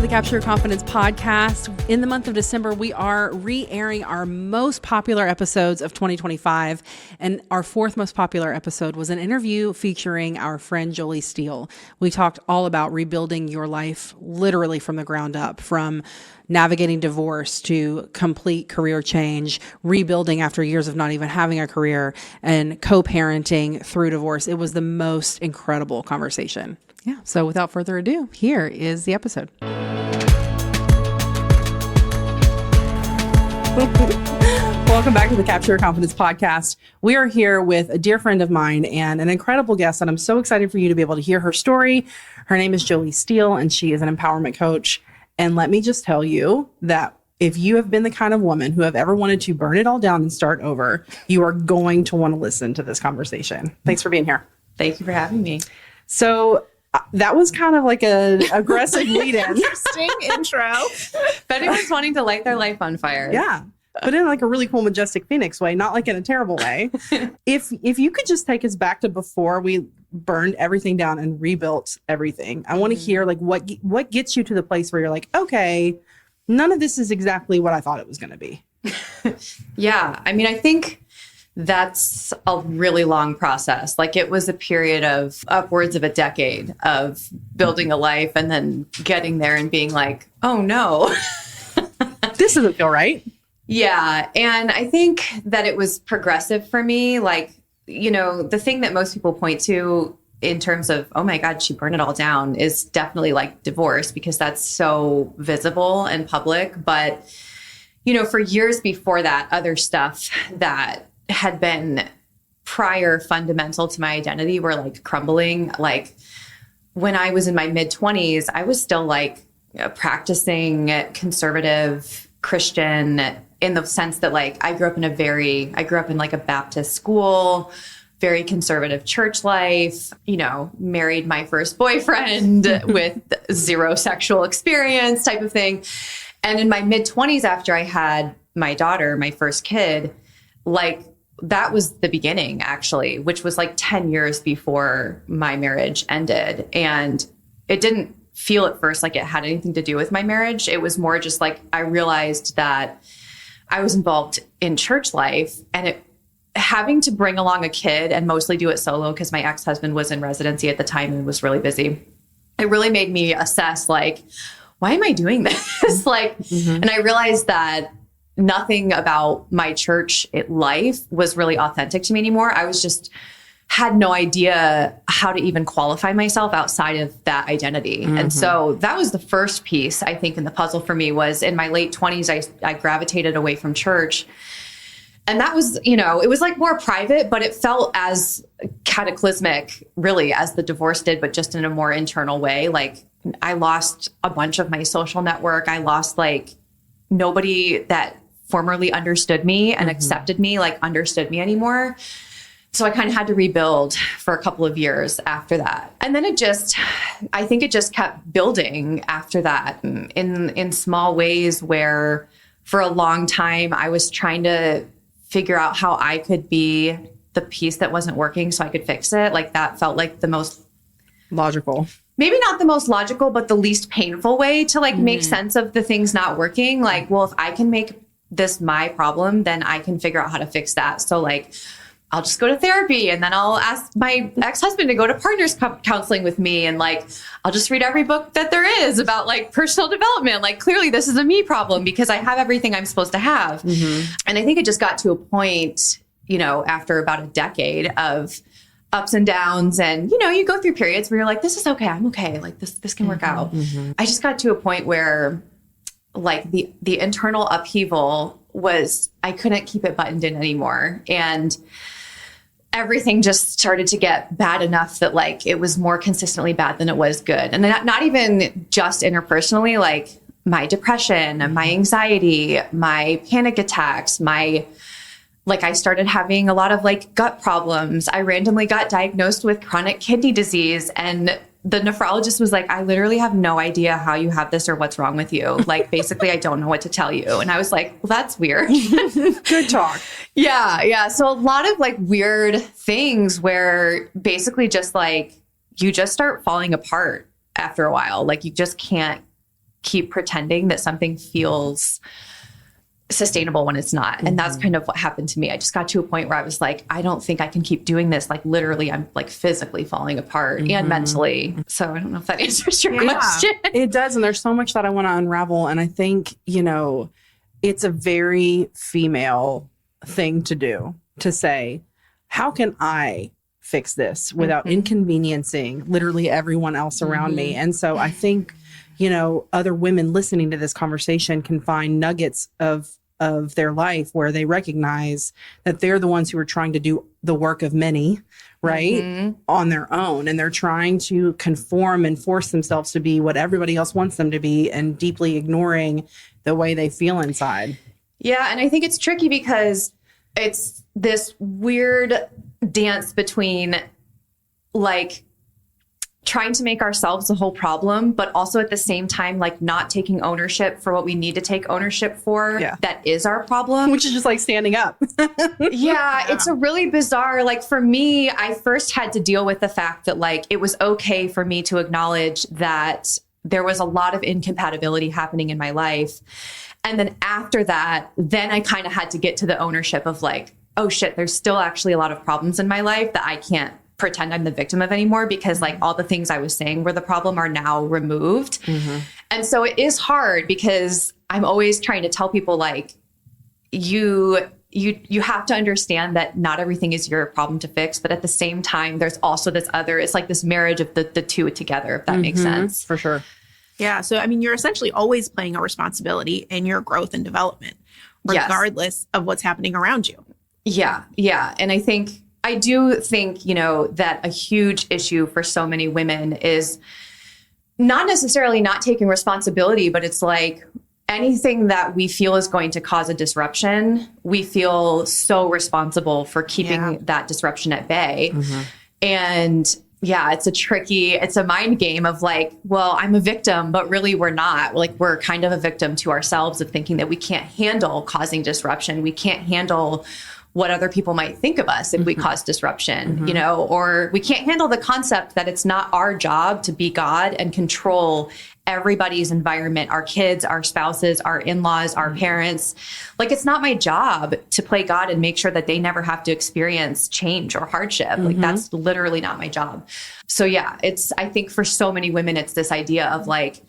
the Capture Your Confidence podcast. In the month of December, we are re-airing our most popular episodes of 2025. And our fourth most popular episode was an interview featuring our friend Jolie Steele. We talked all about rebuilding your life literally from the ground up, from navigating divorce to complete career change, rebuilding after years of not even having a career, and co-parenting through divorce. It was the most incredible conversation. Yeah. So without further ado, here is the episode. Welcome back to the Capture Your Confidence podcast. We are here with a dear friend of mine and an incredible guest, and I'm so excited for you to be able to hear her story. Her name is Jolie Steele, and she is an empowerment coach. And let me just tell you that if you have been the kind of woman who have ever wanted to burn it all down and start over, you are going to want to listen to this conversation. Thanks for being here. Thank you for having me. So that was kind of like an aggressive lead-in. Interesting intro. If anyone's wanting to light their life on fire. Yeah. But in like a really cool, majestic Phoenix way, not like in a terrible way. If you could just take us back to before we burned everything down and rebuilt everything. I want to hear like what gets you to the place where you're like, okay, none of this is exactly what I thought it was going to be. Yeah. I mean, I think that's a really long process. Like it was a period of upwards of a decade of building a life and then getting there and being like, oh no, this doesn't feel right. Yeah. And I think that it was progressive for me. Like, you know, the thing that most people point to in terms of, oh my God, she burned it all down is definitely like divorce because that's so visible and public. But, you know, for years before that, other stuff that had been prior fundamental to my identity were like crumbling. Like when I was in my mid-20s, I was still like a practicing conservative Christian in the sense that like I grew up in like a Baptist school, very conservative church life, you know, married my first boyfriend with zero sexual experience type of thing. And in my mid-20s, after I had my daughter, my first kid, like that was the beginning actually, which was like 10 years before my marriage ended. And it didn't feel at first like it had anything to do with my marriage. It was more just like I realized that I was involved in church life and having to bring along a kid and mostly do it solo because my ex-husband was in residency at the time and was really busy. It really made me assess like, why am I doing this? And I realized that nothing about my church life was really authentic to me anymore. I was just had no idea how to even qualify myself outside of that identity. And so that was the first piece, I think, in the puzzle for me was in my late 20s, I gravitated away from church. And that was, you know, it was like more private, but it felt as cataclysmic really as the divorce did, but just in a more internal way. Like I lost a bunch of my social network. I lost like nobody that formerly understood me and accepted me, like understood me anymore. So I kind of had to rebuild for a couple of years after that. And then I think it just kept building after that in small ways where for a long time I was trying to figure out how I could be the piece that wasn't working so I could fix it. Like that felt like the most logical. Maybe not the most logical, but the least painful way to like make sense of the things not working. Like, well, if I can make this my problem, then I can figure out how to fix that. So like, I'll just go to therapy and then I'll ask my ex-husband to go to partners counseling with me. And like, I'll just read every book that there is about like personal development. Like clearly this is a me problem because I have everything I'm supposed to have. And I think it just got to a point, you know, after about a decade of ups and downs and, you know, you go through periods where you're like, this is okay. I'm okay. Like this can work out. I just got to a point where like the internal upheaval was, I couldn't keep it buttoned in anymore. And everything just started to get bad enough that like it was more consistently bad than it was good. And not even just interpersonally, like my depression, my anxiety, my panic attacks, I started having a lot of like gut problems. I randomly got diagnosed with chronic kidney disease and the nephrologist was like, I literally have no idea how you have this or what's wrong with you. Like, basically, I don't know what to tell you. And I was like, well, that's weird. Good talk. Yeah. So a lot of like weird things where basically just like, you just start falling apart after a while. Like you just can't keep pretending that something feels sustainable when it's not. And that's kind of what happened to me. I just got to a point where I was like, I don't think I can keep doing this. Like literally, I'm like physically falling apart and mentally. So I don't know if that answers your question. It does. And there's so much that I want to unravel. And I think, you know, it's a very female thing to do, to say, how can I fix this without inconveniencing literally everyone else around me? And so I think, you know, other women listening to this conversation can find nuggets of their life where they recognize that they're the ones who are trying to do the work of many, right, on their own. And they're trying to conform and force themselves to be what everybody else wants them to be, and deeply ignoring the way they feel inside. Yeah. And I think it's tricky because it's this weird dance between like trying to make ourselves the whole problem, but also at the same time, like not taking ownership for what we need to take ownership for. That is our problem. Which is just like standing up. It's a really bizarre, like for me, I first had to deal with the fact that like, it was okay for me to acknowledge that there was a lot of incompatibility happening in my life. And then after that, then I kind of had to get to the ownership of like, oh shit, there's still actually a lot of problems in my life that I can't pretend I'm the victim of anymore, because like all the things I was saying were the problem are now removed. And so it is hard because I'm always trying to tell people like, you have to understand that not everything is your problem to fix, but at the same time, there's also this other, it's like this marriage of the two together, if that makes sense. For sure. Yeah. So, I mean, you're essentially always playing a responsibility in your growth and development, regardless of what's happening around you. Yeah. Yeah. And I do think, you know, that a huge issue for so many women is not necessarily not taking responsibility, but it's like anything that we feel is going to cause a disruption, we feel so responsible for keeping that disruption at bay. And it's a mind game of like, well, I'm a victim, but really we're not. Like we're kind of a victim to ourselves of thinking that we can't handle causing disruption. We can't handle what other people might think of us if we cause disruption, you know, or we can't handle the concept that it's not our job to be God and control everybody's environment, our kids, our spouses, our in-laws, our parents. Like, it's not my job to play God and make sure that they never have to experience change or hardship. Like, that's literally not my job. So yeah, I think for so many women, it's this idea of like,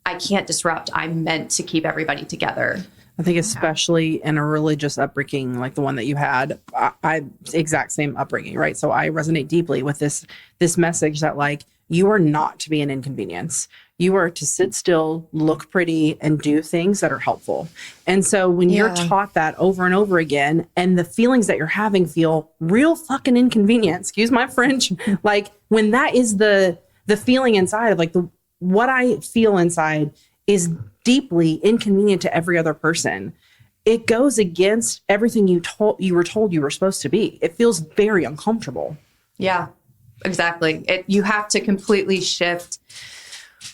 I can't disrupt. I'm meant to keep everybody together. I think especially in a religious upbringing like the one that you had, I exact same upbringing, right? So I resonate deeply with this message that like, you are not to be an inconvenience. You are to sit still, look pretty, and do things that are helpful. And so when you're taught that over and over again, and the feelings that you're having feel real fucking inconvenient, excuse my French, like when that is the feeling inside of like what I feel inside is deeply inconvenient to every other person, it goes against everything you were told you were supposed to be. It feels very uncomfortable. Yeah, exactly. You have to completely shift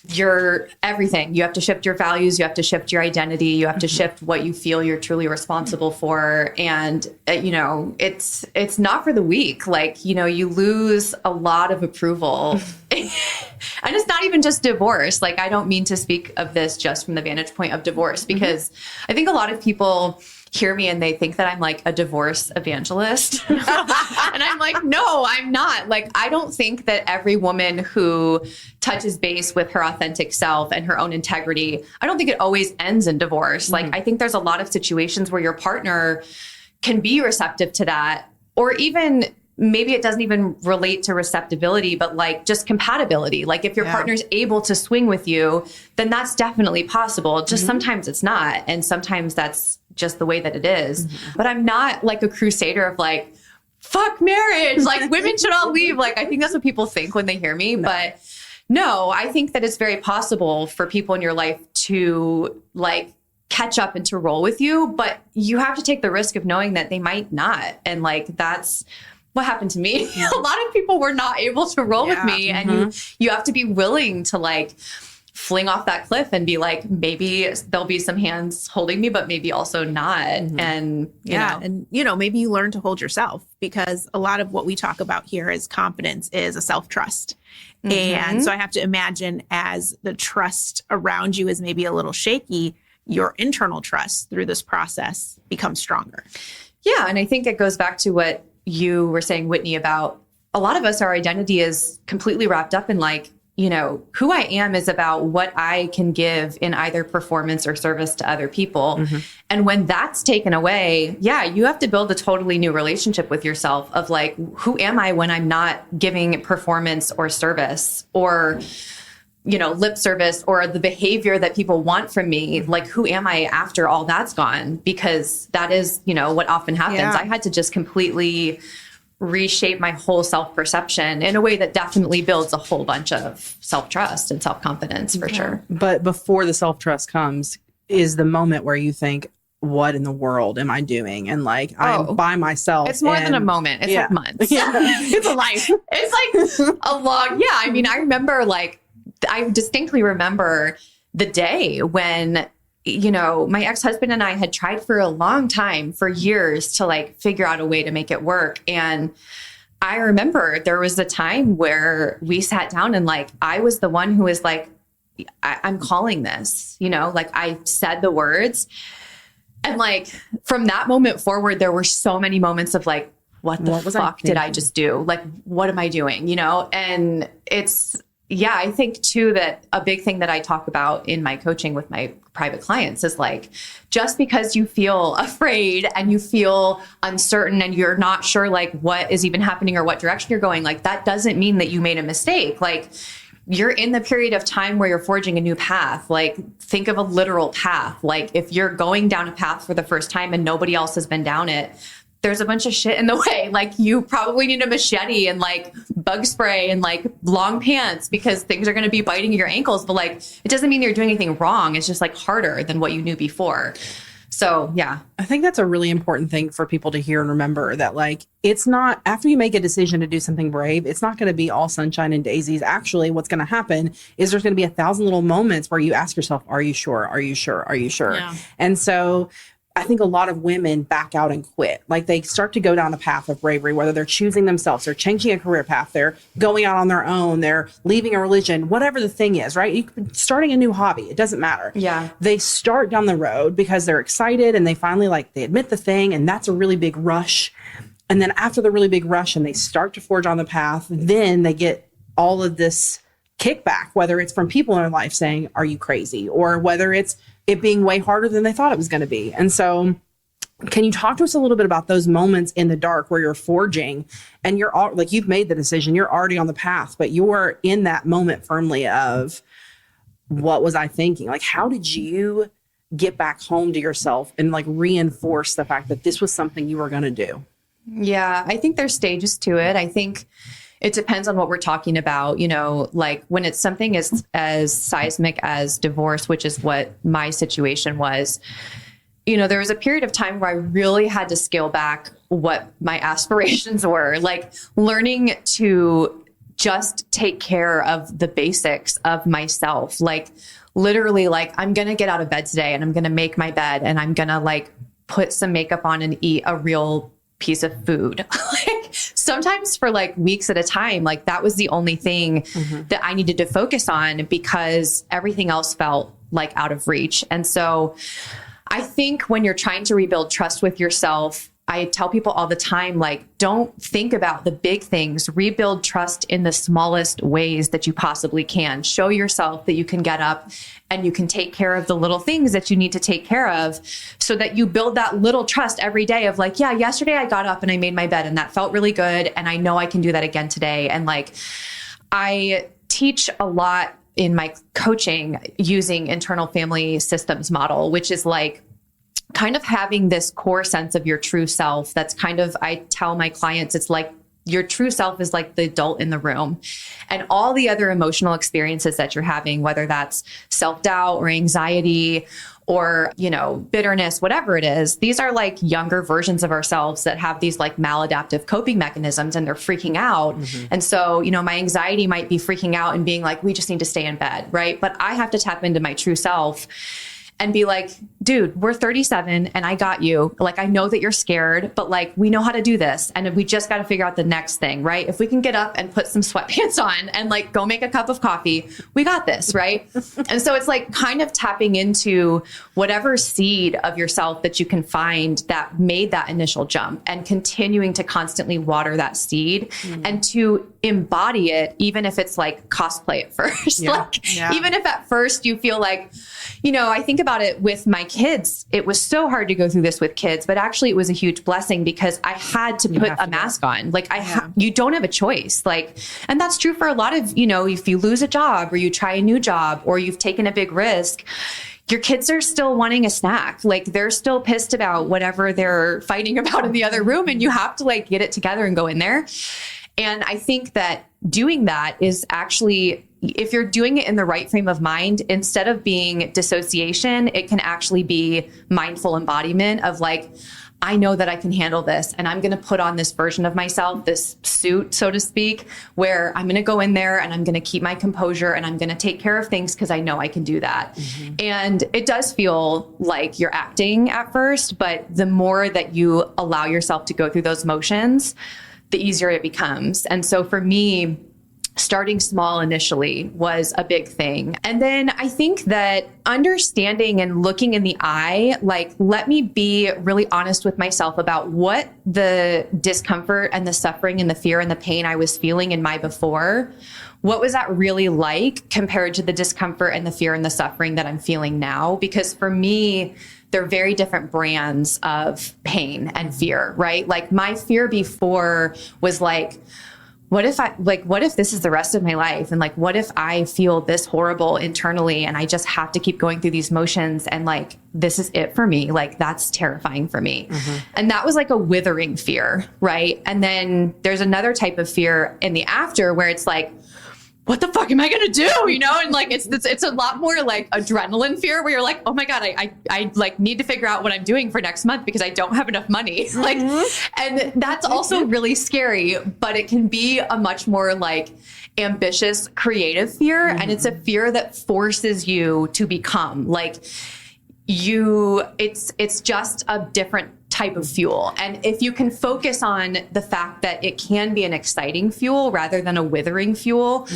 your everything. You have to shift your values. You have to shift your identity. You have to shift what you feel you're truly responsible for. And, you know, it's not for the weak. Like, you know, you lose a lot of approval. And it's not even just divorce. Like, I don't mean to speak of this just from the vantage point of divorce, because I think a lot of people hear me and they think that I'm like a divorce evangelist. And I'm like, no, I'm not. Like, I don't think that every woman who touches base with her authentic self and her own integrity, I don't think it always ends in divorce. Like, I think there's a lot of situations where your partner can be receptive to that, or even maybe it doesn't even relate to receptibility, but like just compatibility. Like if your partner's able to swing with you, then that's definitely possible. Just sometimes it's not. And sometimes that's just the way that it is. But I'm not like a crusader of like, fuck marriage. Like women should all leave. Like, I think that's what people think when they hear me. But no, I think that it's very possible for people in your life to like catch up and to roll with you. But you have to take the risk of knowing that they might not. And like, that's what happened to me. A lot of people were not able to roll with me. And you have to be willing to like fling off that cliff and be like, maybe there'll be some hands holding me, but maybe also not. And, you know. And, maybe you learn to hold yourself, because a lot of what we talk about here as confidence is a self-trust. And so I have to imagine, as the trust around you is maybe a little shaky, your internal trust through this process becomes stronger. Yeah. And I think it goes back to what you were saying, Whitney, about a lot of us, our identity is completely wrapped up in like, who I am is about what I can give in either performance or service to other people. And when that's taken away, you have to build a totally new relationship with yourself of like, who am I when I'm not giving performance or service or, lip service or the behavior that people want from me? Like, who am I after all that's gone? Because that is, what often happens. Yeah. I had to just completely reshape my whole self-perception in a way that definitely builds a whole bunch of self-trust and self-confidence for sure. But before the self-trust comes is the moment where you think, what in the world am I doing? And like, I'm by myself. It's more than a moment. It's like months. It's a life. It's like a long, I mean, I remember I distinctly remember the day when, my ex-husband and I had tried for a long time, for years, to like figure out a way to make it work. And I remember there was a time where we sat down and like, I was the one who was like, I'm calling this, like I said the words. And like, from that moment forward, there were so many moments of like, what the fuck did I just do? Like, what am I doing? And it's, I think too, that a big thing that I talk about in my coaching with my private clients is like, just because you feel afraid and you feel uncertain and you're not sure like what is even happening or what direction you're going, like that doesn't mean that you made a mistake. Like, you're in the period of time where you're forging a new path. Like, think of a literal path. Like, if you're going down a path for the first time and nobody else has been down it, there's a bunch of shit in the way. Like, you probably need a machete and like bug spray and like long pants because things are going to be biting your ankles. But like, it doesn't mean you're doing anything wrong. It's just like harder than what you knew before. So, yeah. I think that's a really important thing for people to hear and remember, that like, it's not, after you make a decision to do something brave, it's not going to be all sunshine and daisies. Actually, what's going to happen is there's going to be 1,000 little moments where you ask yourself, are you sure? Are you sure? Are you sure? Yeah. And so I think a lot of women back out and quit. Like, they start to go down a path of bravery, whether they're choosing themselves, they're changing a career path, they're going out on their own, they're leaving a religion, whatever the thing is, right? Starting a new hobby, it doesn't matter. Yeah. They start down the road because they're excited and they finally they admit the thing, and that's a really big rush. And then after the really big rush and they start to forge on the path, then they get all of this kickback, whether it's from people in their life saying, are you crazy? Or whether it's it being way harder than they thought it was going to be. And so can you talk to us a little bit about those moments in the dark where you're forging and you're all like, you've made the decision, you're already on the path, but you're in that moment firmly of, what was I thinking? Like, how did you get back home to yourself and like reinforce the fact that this was something you were going to do? Yeah, I think there's stages to it. I think it depends on what we're talking about, like when it's something as seismic as divorce, which is what my situation was, there was a period of time where I really had to scale back what my aspirations were, like learning to just take care of the basics of myself. Like, literally, like, I'm going to get out of bed today and I'm going to make my bed and I'm going to like put some makeup on and eat a real piece of food. Like, sometimes for like weeks at a time, like that was the only thing that I needed to focus on because everything else felt like out of reach. And so I think when you're trying to rebuild trust with yourself, I tell people all the time, like, don't think about the big things. Rebuild trust in the smallest ways that you possibly can. Show yourself that you can get up and you can take care of the little things that you need to take care of so that you build that little trust every day of like, yeah, yesterday I got up and I made my bed and that felt really good. And I know I can do that again today. And like, I teach a lot in my coaching using internal family systems model, which is like, kind of having this core sense of your true self. That's kind of, I tell my clients, it's like your true self is like the adult in the room, and all the other emotional experiences that you're having, whether that's self-doubt or anxiety or, bitterness, whatever it is. These are like younger versions of ourselves that have these like maladaptive coping mechanisms and they're freaking out. And so, my anxiety might be freaking out and being like, we just need to stay in bed, right? But I have to tap into my true self and be like, dude, we're 37 and I got you. Like, I know that you're scared, but like, we know how to do this. And we just got to figure out the next thing, right? If we can get up and put some sweatpants on and like go make a cup of coffee, we got this, right? And so it's like kind of tapping into whatever seed of yourself that you can find that made that initial jump and continuing to constantly water that seed and to embody it, even if it's like cosplay at first. Even if at first you feel like, I think about it with my kids. It was so hard to go through this with kids, but actually it was a huge blessing because I had to put a mask on. Like you don't have a choice. Like, and that's true for a lot of, if you lose a job or you try a new job or you've taken a big risk, your kids are still wanting a snack. Like they're still pissed about whatever they're fighting about in the other room. And you have to like get it together and go in there. And I think that doing that is actually, if you're doing it in the right frame of mind, instead of being dissociation, it can actually be mindful embodiment of like, I know that I can handle this and I'm going to put on this version of myself, this suit, so to speak, where I'm going to go in there and I'm going to keep my composure and I'm going to take care of things because I know I can do that. And it does feel like you're acting at first, but the more that you allow yourself to go through those motions, the easier it becomes. And so for me, starting small initially was a big thing. And then I think that understanding and looking in the eye, like, let me be really honest with myself about what the discomfort and the suffering and the fear and the pain I was feeling in my before, what was that really like compared to the discomfort and the fear and the suffering that I'm feeling now? Because for me, they're very different brands of pain and fear, right? Like my fear before was like, what if this is the rest of my life? And like, what if I feel this horrible internally and I just have to keep going through these motions and like, this is it for me. Like that's terrifying for me. And that was like a withering fear, right? And then there's another type of fear in the after where it's like, what the fuck am I going to do? And like, it's a lot more like adrenaline fear where you're like, oh my God, I like need to figure out what I'm doing for next month because I don't have enough money. Like, and that's also really scary, but it can be a much more like ambitious, creative fear. And it's a fear that forces you to become like it's just a different type of fuel. And if you can focus on the fact that it can be an exciting fuel rather than a withering fuel,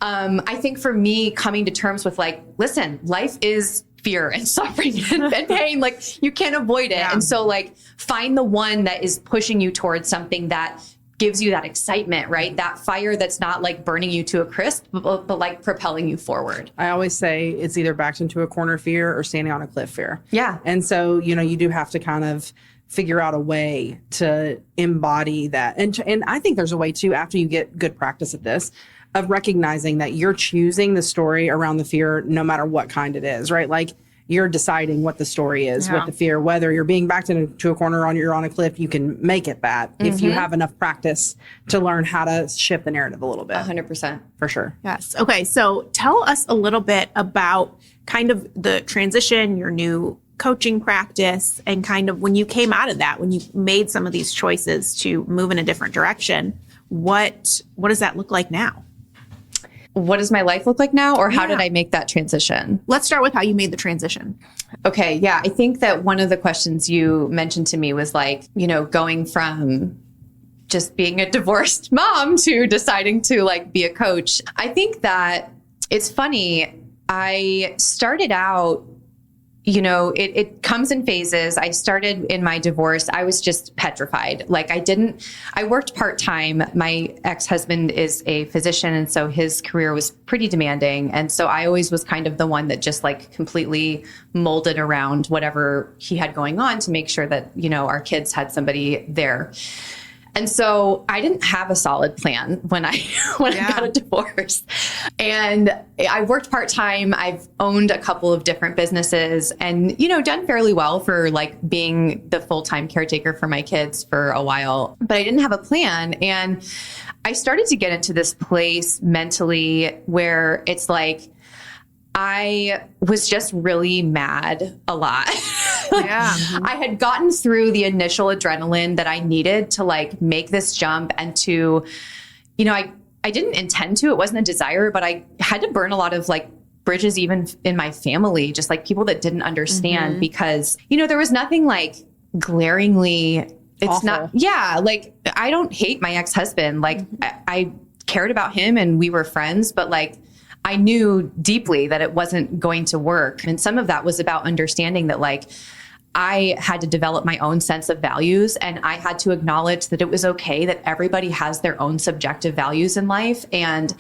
I think for me coming to terms with like, listen, life is fear and suffering and pain, like you can't avoid it. And so like find the one that is pushing you towards something that gives you that excitement, right? That fire that's not like burning you to a crisp, but like propelling you forward. I always say it's either backed into a corner fear or standing on a cliff fear. Yeah. And so, you do have to kind of figure out a way to embody that. And I think there's a way too, after you get good practice at this, of recognizing that you're choosing the story around the fear, no matter what kind it is, right? Like you're deciding what the story is with the fear, whether you're being backed into a corner you're on a cliff, you can make it that if you have enough practice to learn how to shift the narrative a little bit. 100%. For sure. Yes. Okay. So tell us a little bit about kind of the transition, your new coaching practice, and kind of when you came out of that, when you made some of these choices to move in a different direction, what does that look like now? What does my life look like now? Or how did I make that transition? Let's start with how you made the transition. Okay. Yeah. I think that one of the questions you mentioned to me was like, going from just being a divorced mom to deciding to like be a coach. I think that it's funny. I started out, it comes in phases. I started in my divorce. I was just petrified. Like I worked part-time. My ex-husband is a physician. And so his career was pretty demanding. And so I always was kind of the one that just like completely molded around whatever he had going on to make sure that, our kids had somebody there. And so I didn't have a solid plan when I got a divorce. And I worked part-time. I've owned a couple of different businesses and, done fairly well for like being the full-time caretaker for my kids for a while. But I didn't have a plan. And I started to get into this place mentally where it's like, I was just really mad a lot. Yeah. I had gotten through the initial adrenaline that I needed to like make this jump and to, I didn't intend to, it wasn't a desire, but I had to burn a lot of like bridges, even in my family, just like people that didn't understand because, there was nothing like glaringly, it's awful. not, yeah, like I don't hate my ex-husband. Like I cared about him and we were friends, but like, I knew deeply that it wasn't going to work. And some of that was about understanding that like I had to develop my own sense of values and I had to acknowledge that it was okay that everybody has their own subjective values in life. And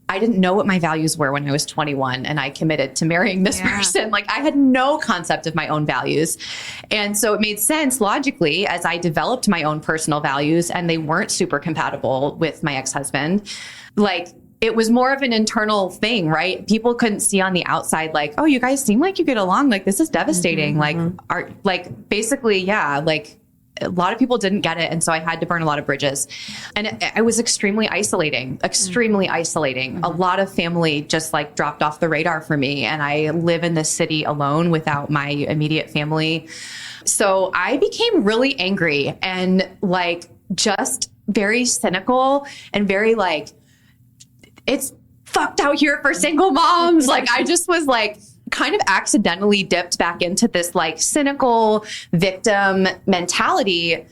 I didn't know what my values were when I was 21 and I committed to marrying this person. Like I had no concept of my own values. And so it made sense logically as I developed my own personal values and they weren't super compatible with my ex-husband. Like it was more of an internal thing, right? People couldn't see on the outside, like, oh, you guys seem like you get along. Like, this is devastating. Basically, yeah, like a lot of people didn't get it. And so I had to burn a lot of bridges. And it was extremely isolating. A lot of family just like dropped off the radar for me. And I live in this city alone without my immediate family. So I became really angry and like just very cynical and very like, it's fucked out here for single moms. Like I just was like kind of accidentally dipped back into this like cynical victim mentality,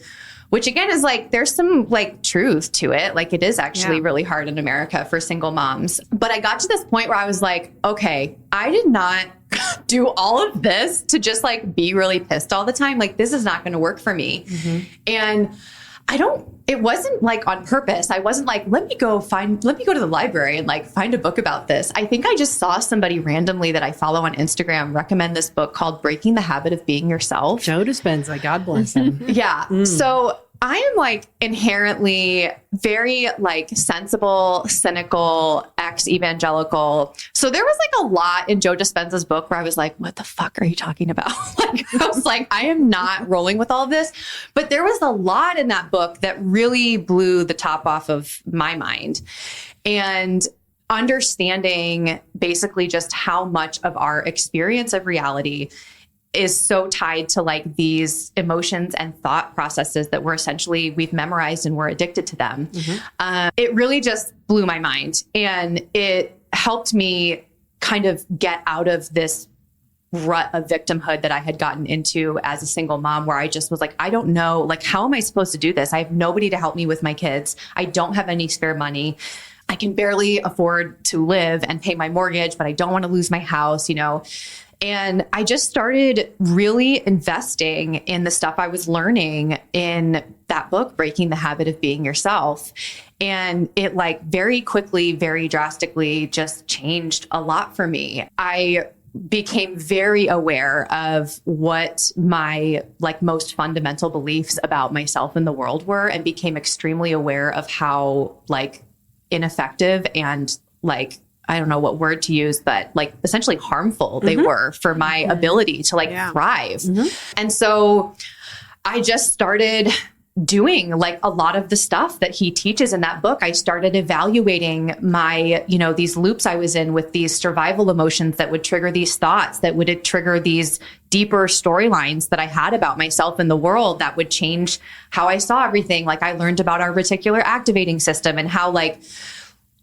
which again is like, there's some like truth to it. Like it is actually really hard in America for single moms. But I got to this point where I was like, okay, I did not do all of this to just like be really pissed all the time. Like this is not going to work for me. And it wasn't like on purpose. I wasn't like, let me go to the library and like find a book about this. I think I just saw somebody randomly that I follow on Instagram recommend this book called Breaking the Habit of Being Yourself. Joe Dispenza, God bless him. Yeah. So I am like inherently very like sensible, cynical, ex-evangelical. So there was like a lot in Joe Dispenza's book where I was like, what the fuck are you talking about? Like, I was like, I am not rolling with all of this. But there was a lot in that book that really blew the top off of my mind. And understanding basically just how much of our experience of reality is so tied to like these emotions and thought processes that we've memorized and we're addicted to them. It really just blew my mind. And it helped me kind of get out of this rut of victimhood that I had gotten into as a single mom, where I just was like, I don't know, like, how am I supposed to do this? I have nobody to help me with my kids. I don't have any spare money. I can barely afford to live and pay my mortgage, but I don't want to lose my house, And I just started really investing in the stuff I was learning in that book, Breaking the Habit of Being Yourself. And it like very quickly, very drastically just changed a lot for me. I became very aware of what my like most fundamental beliefs about myself and the world were, and became extremely aware of how like ineffective and like, I don't know what word to use, but like essentially harmful they were for my ability to like thrive. And so I just started doing like a lot of the stuff that he teaches in that book. I started evaluating my, these loops I was in with these survival emotions that would trigger these thoughts, that would trigger these deeper storylines that I had about myself and the world that would change how I saw everything. Like I learned about our reticular activating system and how like,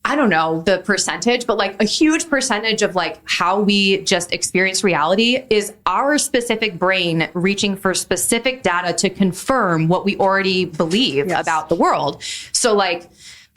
I don't know the percentage, but like a huge percentage of like how we just experience reality is our specific brain reaching for specific data to confirm what we already believe about the world. So like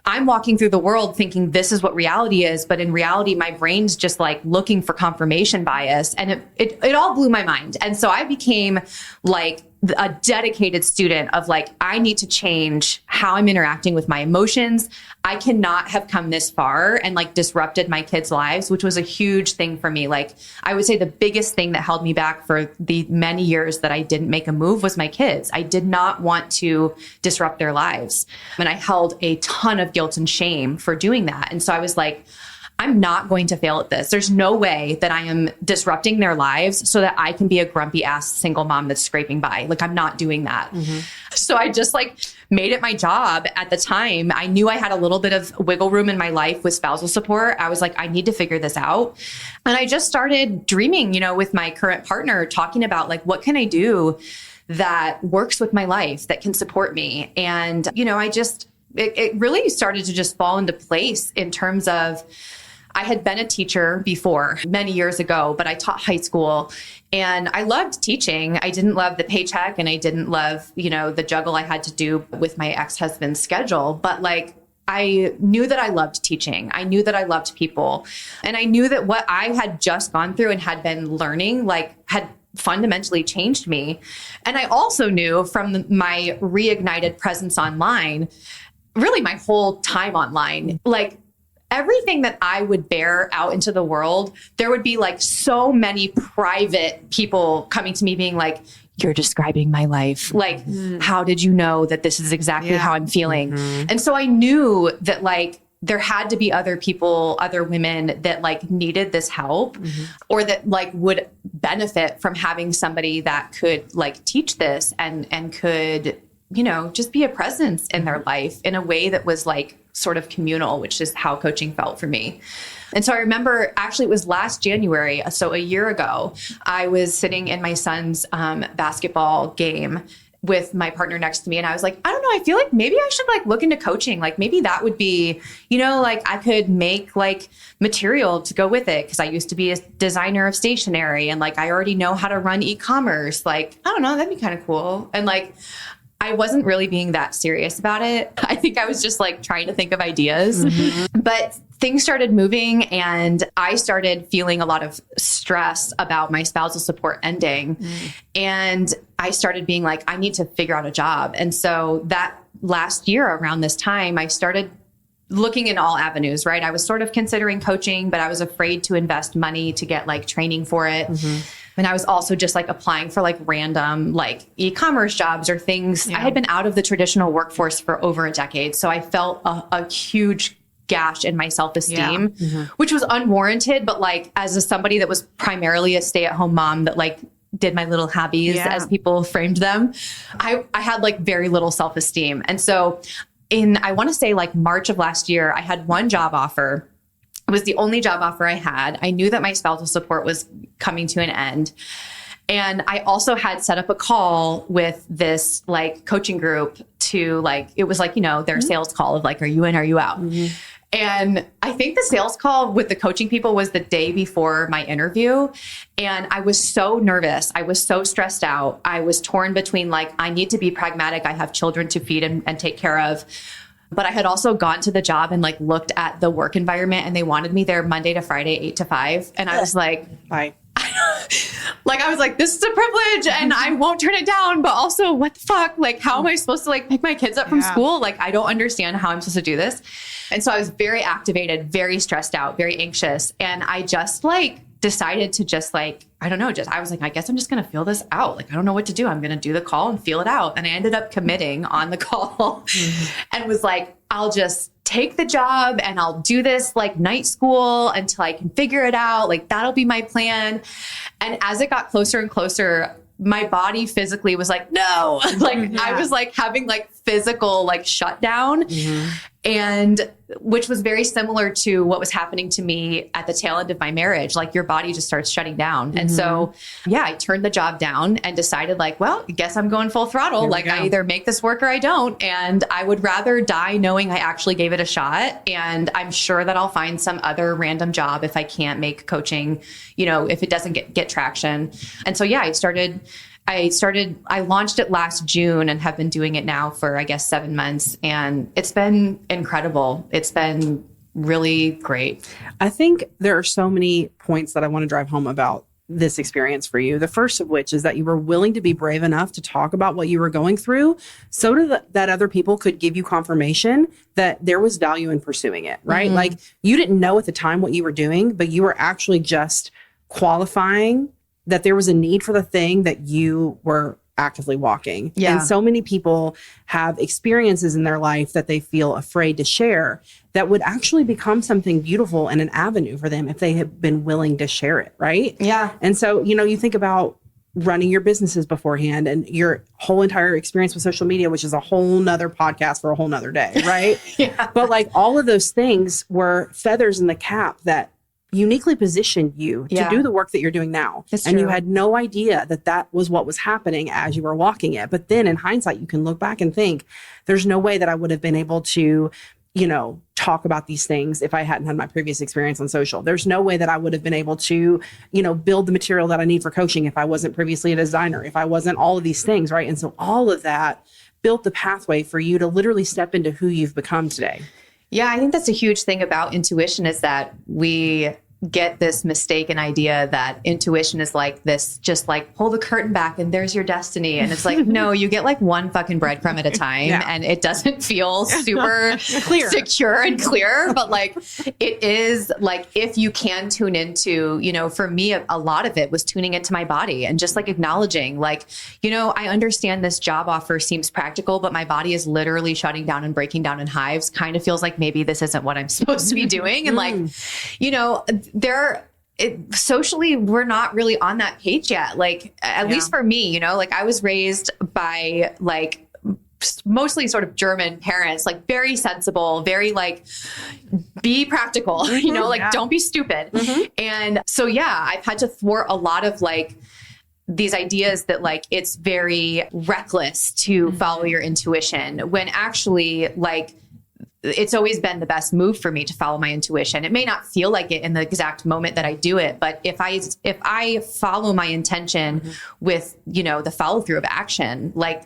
I'm walking through the world thinking this is what reality is, but in reality, my brain's just like looking for confirmation bias, and it all blew my mind. And so I became like a dedicated student of like, I need to change how I'm interacting with my emotions. I cannot have come this far and like disrupted my kids' lives, which was a huge thing for me. Like I would say the biggest thing that held me back for the many years that I didn't make a move was my kids. I did not want to disrupt their lives. And I held a ton of guilt and shame for doing that. And so I was like, I'm not going to fail at this. There's no way that I am disrupting their lives so that I can be a grumpy ass single mom that's scraping by. Like, I'm not doing that. So I just like made it my job at the time. I knew I had a little bit of wiggle room in my life with spousal support. I was like, I need to figure this out. And I just started dreaming, you know, with my current partner, talking about like, what can I do that works with my life, that can support me? And, you know, it really started to just fall into place in terms of, I had been a teacher before many years ago, but I taught high school and I loved teaching. I didn't love the paycheck and I didn't love, you know, the juggle I had to do with my ex-husband's schedule. But like, I knew that I loved teaching. I knew that I loved people. And I knew that what I had just gone through and had been learning, like, had fundamentally changed me. And I also knew from my reignited presence online, really my whole time online, like, everything that I would bear out into the world, there would be like so many private people coming to me being like, you're describing my life. Like, how did you know that this is exactly how I'm feeling? And so I knew that like, there had to be other people, other women that like needed this help or that like would benefit from having somebody that could like teach this and could, you know, just be a presence in their life in a way that was like sort of communal, which is how coaching felt for me. And so I remember actually it was last January, so a year ago, I was sitting in my son's basketball game with my partner next to me. And I was like, I don't know, I feel like maybe I should like look into coaching. Like maybe that would be, you know, like I could make like material to go with it. Cause I used to be a designer of stationery and like, I already know how to run e-commerce. Like, I don't know, that'd be kind of cool. And like, I wasn't really being that serious about it. I think I was just like trying to think of ideas, but things started moving and I started feeling a lot of stress about my spousal support ending. And I started being like, I need to figure out a job. And so that last year around this time, I started looking in all avenues, right? I was sort of considering coaching, but I was afraid to invest money to get like training for it. And I was also just like applying for like random like e-commerce jobs or things. I had been out of the traditional workforce for over a decade. So I felt a huge gash in my self-esteem, which was unwarranted. But like as somebody that was primarily a stay-at-home mom that like did my little hobbies as people framed them, I had like very little self-esteem. And so I want to say like March of last year, I had one job offer. It was the only job offer I had. I knew that my spousal support was coming to an end. And I also had set up a call with this like coaching group to like, it was like, you know, their sales call of like, are you in, are you out? And I think the sales call with the coaching people was the day before my interview. And I was so nervous. I was so stressed out. I was torn between like, I need to be pragmatic. I have children to feed and take care of. But I had also gone to the job and like looked at the work environment and they wanted me there Monday to Friday, 8 to 5. And I was like, Bye. like, I was like, this is a privilege and I won't turn it down. But also what the fuck? Like, how am I supposed to like pick my kids up from school? Like, I don't understand how I'm supposed to do this. And so I was very activated, very stressed out, very anxious. And I just like decided to just like, I don't know, I was like, I guess I'm just going to feel this out. Like, I don't know what to do. I'm going to do the call and feel it out. And I ended up committing on the call and was like, I'll just take the job and I'll do this like night school until I can figure it out. Like, that'll be my plan. And as it got closer and closer, my body physically was like, no, like I was like having like physical like shutdown. And which was very similar to what was happening to me at the tail end of my marriage. Like your body just starts shutting down. And so, I turned the job down and decided like, well, I guess I'm going full throttle. Like I either make this work or I don't. And I would rather die knowing I actually gave it a shot. And I'm sure that I'll find some other random job if I can't make coaching, you know, if it doesn't get traction. And so, I launched it last June and have been doing it now for, I guess, 7 months. And it's been incredible. It's been really great. I think there are so many points that I want to drive home about this experience for you. The first of which is that you were willing to be brave enough to talk about what you were going through so that other people could give you confirmation that there was value in pursuing it, right? Like you didn't know at the time what you were doing, but you were actually just qualifying that there was a need for the thing that you were actively walking. Yeah. And so many people have experiences in their life that they feel afraid to share that would actually become something beautiful and an avenue for them if they had been willing to share it, right? Yeah. And so, you think about running your businesses beforehand and your whole entire experience with social media, which is a whole nother podcast for a whole nother day, right? Yeah. But like all of those things were feathers in the cap that uniquely positioned you to do the work that you're doing now. That's and true. you had no idea that that was what was happening as you were walking it. But then in hindsight, you can look back and think, there's no way that I would have been able to, talk about these things if I hadn't had my previous experience on social. There's no way that I would have been able to, build the material that I need for coaching if I wasn't previously a designer, if I wasn't all of these things, right? And so all of that built the pathway for you to literally step into who you've become today. Yeah, I think that's a huge thing about intuition is that we get this mistaken idea that intuition is like this, just like pull the curtain back and there's your destiny. And it's like, no, you get like one fucking breadcrumb at a time and it doesn't feel super clear, secure and clear. But like, it is like, if you can tune into, for me, a lot of it was tuning into my body and just like acknowledging like, I understand this job offer seems practical, but my body is literally shutting down and breaking down in hives. Kind of feels like maybe this isn't what I'm supposed to be doing. And like, socially, we're not really on that page yet. Like, at least for me, like I was raised by like mostly sort of German parents, like very sensible, very like, be practical, don't be stupid. And so, I've had to thwart a lot of like, these ideas that like, it's very reckless to follow your intuition when actually like, it's always been the best move for me to follow my intuition. It may not feel like it in the exact moment that I do it, but if I follow my intention with, the follow through of action, like,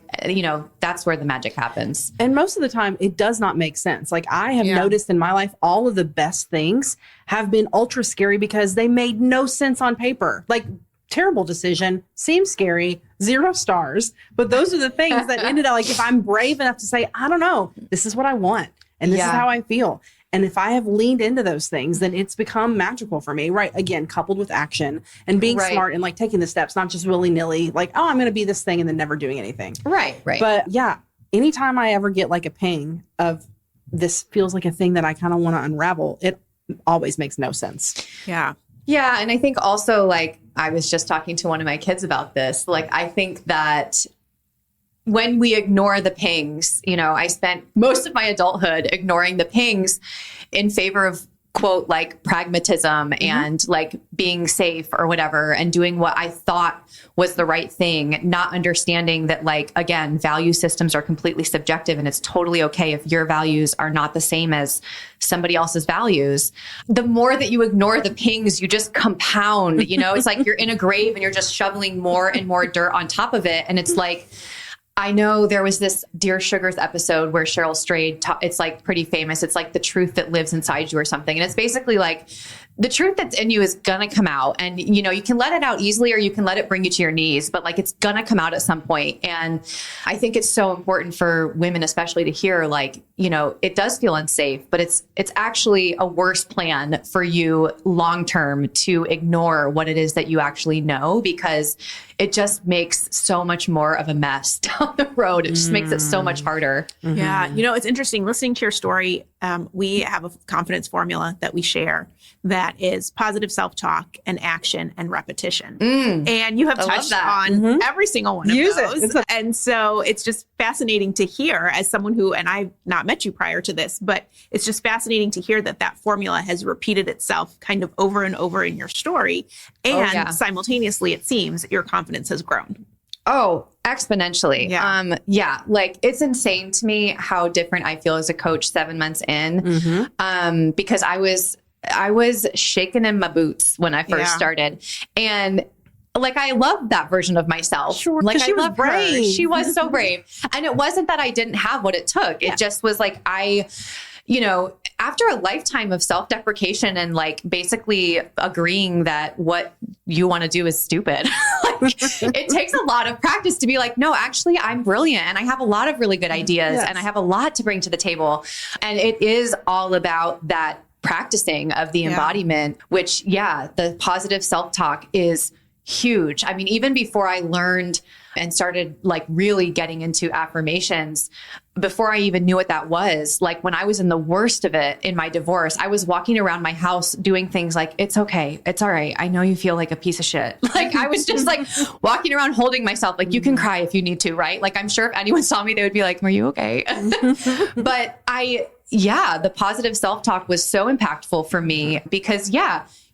that's where the magic happens. And most of the time it does not make sense. Like I have noticed in my life, all of the best things have been ultra scary because they made no sense on paper. Like terrible decision, seems scary, 0 stars. But those are the things that ended up like, if I'm brave enough to say, I don't know, this is what I want. And this is how I feel. And if I have leaned into those things, then it's become magical for me, right? Again, coupled with action and being smart and like taking the steps, not just willy nilly, like, oh, I'm going to be this thing and then never doing anything. Right. But anytime I ever get like a ping of this feels like a thing that I kind of want to unravel, it always makes no sense. Yeah. Yeah. And I think also like, I was just talking to one of my kids about this. Like, I think that when we ignore the pings, I spent most of my adulthood ignoring the pings in favor of quote, like pragmatism and like being safe or whatever and doing what I thought was the right thing, not understanding that like, again, value systems are completely subjective and it's totally okay if your values are not the same as somebody else's values. The more that you ignore the pings, you just compound, it's like you're in a grave and you're just shoveling more and more dirt on top of it. And it's like, I know there was this Dear Sugars episode where Cheryl Strayed, it's like pretty famous. It's like the truth that lives inside you or something. And it's basically like the truth that's in you is going to come out and, you can let it out easily or you can let it bring you to your knees, but like, it's going to come out at some point. And I think it's so important for women, especially to hear like, it does feel unsafe, but it's actually a worse plan for you long-term to ignore what it is that you actually know, because it just makes so much more of a mess down the road. It just makes it so much harder. Yeah. It's interesting listening to your story. We have a confidence formula that we share that is positive self-talk and action and repetition. And you have touched on every single one of those. And so it's just fascinating to hear as someone who, and I've not met you prior to this, but it's just fascinating to hear that formula has repeated itself kind of over and over in your story. And simultaneously, it seems your confidence has grown. Oh, exponentially. Yeah. Like it's insane to me how different I feel as a coach 7 months in. Because I was shaking in my boots when I first started. And like, I loved that version of myself. Sure, like she was brave. Her. She was so brave. And it wasn't that I didn't have what it took. It just was like, after a lifetime of self-deprecation and like basically agreeing that what you want to do is stupid, like it takes a lot of practice to be like, no, actually I'm brilliant and I have a lot of really good ideas and I have a lot to bring to the table. And it is all about that practicing of the embodiment, which the positive self-talk is huge. I mean, even before I learned and started like really getting into affirmations before I even knew what that was. Like when I was in the worst of it in my divorce, I was walking around my house doing things like, it's okay. It's all right. I know you feel like a piece of shit. Like I was just like walking around holding myself like, you can cry if you need to, right? Like I'm sure if anyone saw me, they would be like, are you okay? But the positive self-talk was so impactful for me because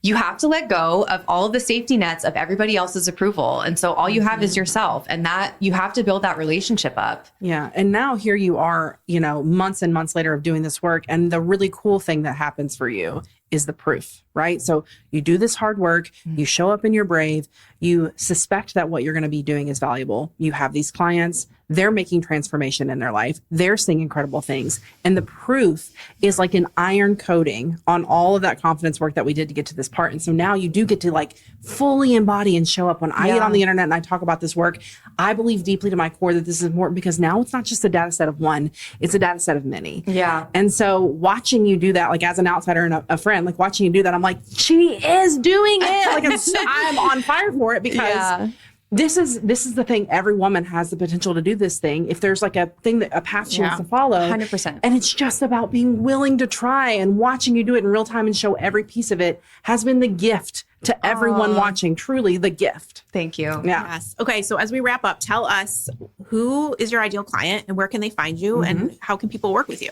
you have to let go of all of the safety nets of everybody else's approval. And so all you have is yourself, and that you have to build that relationship up. Yeah. And now here you are, months and months later of doing this work. And the really cool thing that happens for you is the proof, right? So you do this hard work, you show up and you're brave, you suspect that what you're going to be doing is valuable. You have these clients, they're making transformation in their life. They're seeing incredible things. And the proof is like an iron coating on all of that confidence work that we did to get to this part. And so now you do get to like fully embody and show up. When I get on the internet and I talk about this work, I believe deeply to my core that this is important because now it's not just a data set of one, it's a data set of many. Yeah. And so watching you do that, like as an outsider and a friend, like watching you do that, I'm like, she is doing it. Like I'm on fire for it because this is the thing. Every woman has the potential to do this thing. If there's like a thing a path she wants to follow, 100%. And it's just about being willing to try, and watching you do it in real time and show every piece of it has been the gift to everyone watching, truly the gift. Thank you. Yeah. Yes. Okay. So as we wrap up, tell us who is your ideal client and where can they find you and how can people work with you?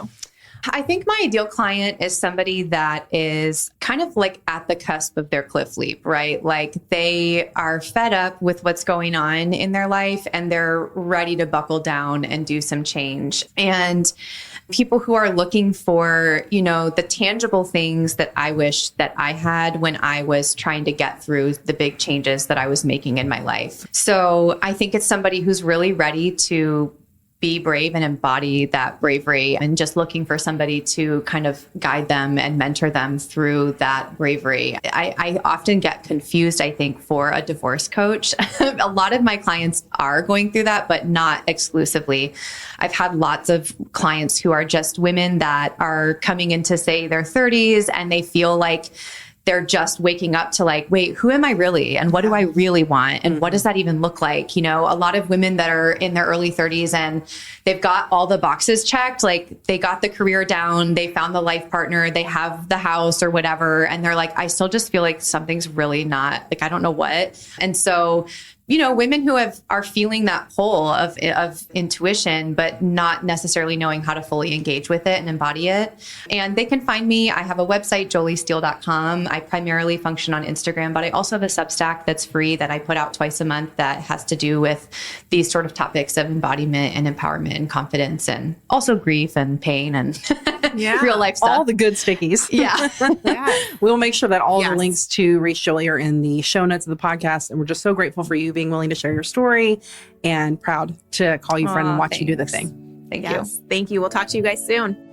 I think my ideal client is somebody that is kind of like at the cusp of their cliff leap, right? Like they are fed up with what's going on in their life and they're ready to buckle down and do some change. And people who are looking for, the tangible things that I wish that I had when I was trying to get through the big changes that I was making in my life. So I think it's somebody who's really ready to be brave and embody that bravery and just looking for somebody to kind of guide them and mentor them through that bravery. I often get confused, I think, for a divorce coach. A lot of my clients are going through that, but not exclusively. I've had lots of clients who are just women that are coming into, say, their 30s and they feel like they're just waking up to like, wait, who am I really? And what do I really want? And what does that even look like? A lot of women that are in their early 30s and they've got all the boxes checked, like they got the career down, they found the life partner, they have the house or whatever. And they're like, I still just feel like something's really not, like, I don't know what. And so women who are feeling that pull of intuition, but not necessarily knowing how to fully engage with it and embody it. And they can find me. I have a website, joliesteele.com. I primarily function on Instagram, but I also have a Substack that's free that I put out twice a month that has to do with these sort of topics of embodiment and empowerment and confidence and also grief and pain and real life stuff. All the good stickies. Yeah. We'll make sure that all the links to reach Jolie are in the show notes of the podcast. And we're just so grateful for you being willing to share your story and proud to call you friend and watch you do the thing. Thank you. Thank you. We'll talk to you guys soon.